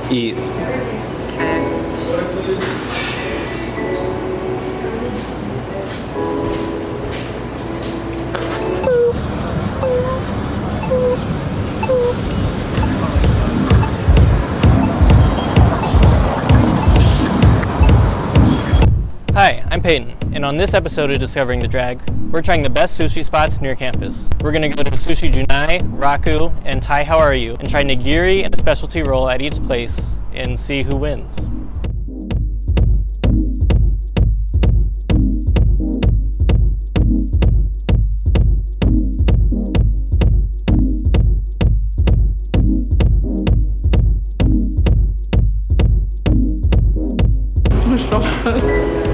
Eat. Okay. Hi, I'm Peyton, and on this episode of Discovering the Drag, we're trying the best sushi spots near campus. We're going to go to Sushi Junai, Raku, and Thai How Are You, and try nigiri and a specialty roll at each place and see who wins.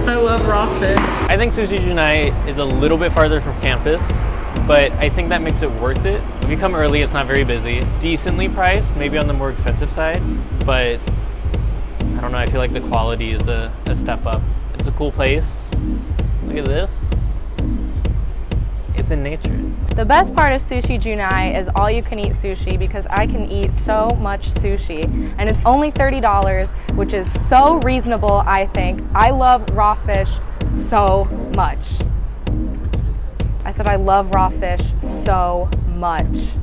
I love raw fish. I think Sushi Junai is a little bit farther from campus, but I think that makes it worth it. If you come early, it's not very busy. Decently priced, maybe on the more expensive side, but I don't know, I feel like the quality is a step up. It's a cool place. Look at this. It's in nature. The best part of Sushi Junai is all you can eat sushi because I can eat so much sushi and it's only $30, which is so reasonable, I think. I love raw fish so much. I said I love raw fish so much.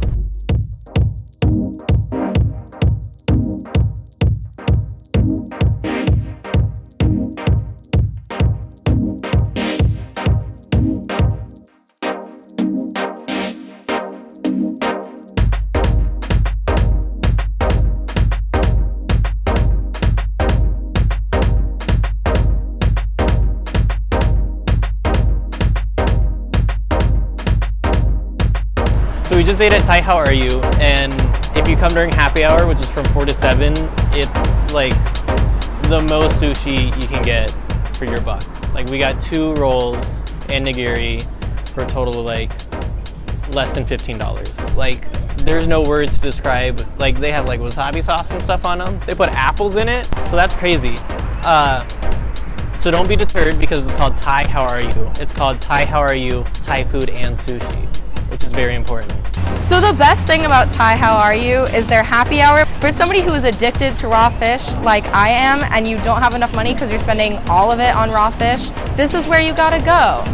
So we just ate at Thai How Are You, and if you come during happy hour, which is from 4 to 7, it's like the most sushi you can get for your buck. Like we got 2 rolls and nigiri for a total of like less than $15. Like there's no words to describe, like they have like wasabi sauce and stuff on them. They put apples in it, so that's crazy. So don't be deterred because it's called Thai How Are You. It's called Thai How Are You, Thai food and sushi, which is very important. So the best thing about Thai How Are You is their happy hour. For somebody who is addicted to raw fish like I am and you don't have enough money because you're spending all of it on raw fish, this is where you gotta go.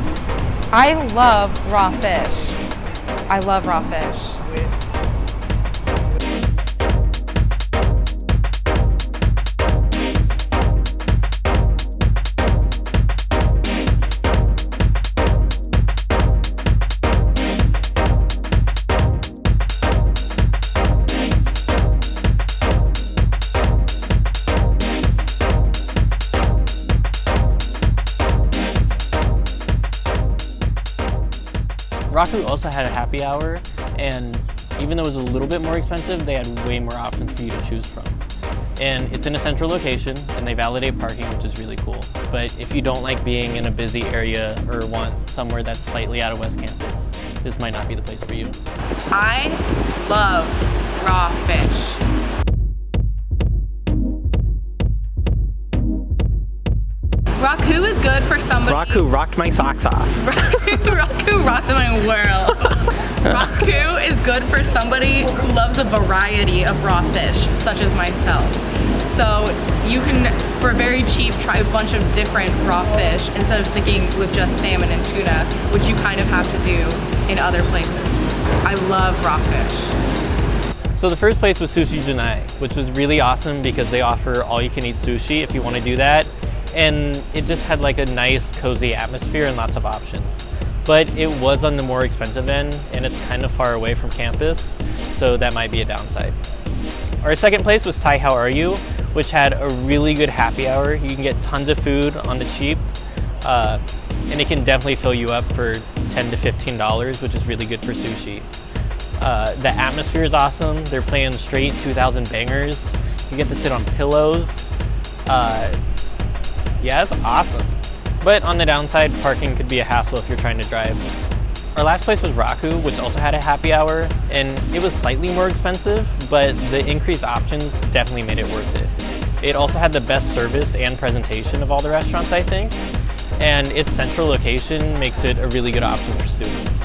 I love raw fish. I love raw fish. Raku also had a happy hour, and even though it was a little bit more expensive, they had way more options for you to choose from. And it's in a central location, and they validate parking, which is really cool. But if you don't like being in a busy area or want somewhere that's slightly out of West Campus, this might not be the place for you. I love raw fish. Raku is good for somebody. Raku rocked my socks off. Raku rocked my world. Raku is good for somebody who loves a variety of raw fish, such as myself. So you can, for very cheap, try a bunch of different raw fish instead of sticking with just salmon and tuna, which you kind of have to do in other places. I love raw fish. So the first place was Sushi Junai, which was really awesome because they offer all-you-can-eat sushi if you want to do that. And it just had like a nice, cozy atmosphere and lots of options. But it was on the more expensive end, and it's kind of far away from campus, so that might be a downside. Our second place was Thai How Are You, which had a really good happy hour. You can get tons of food on the cheap, and it can definitely fill you up for $10 to $15, which is really good for sushi. The atmosphere is awesome. They're playing straight 2000 bangers. You get to sit on pillows. Yeah, it's awesome. But on the downside, parking could be a hassle if you're trying to drive. Our last place was Raku, which also had a happy hour, and it was slightly more expensive, but the increased options definitely made it worth it. It also had the best service and presentation of all the restaurants, I think, and its central location makes it a really good option for students.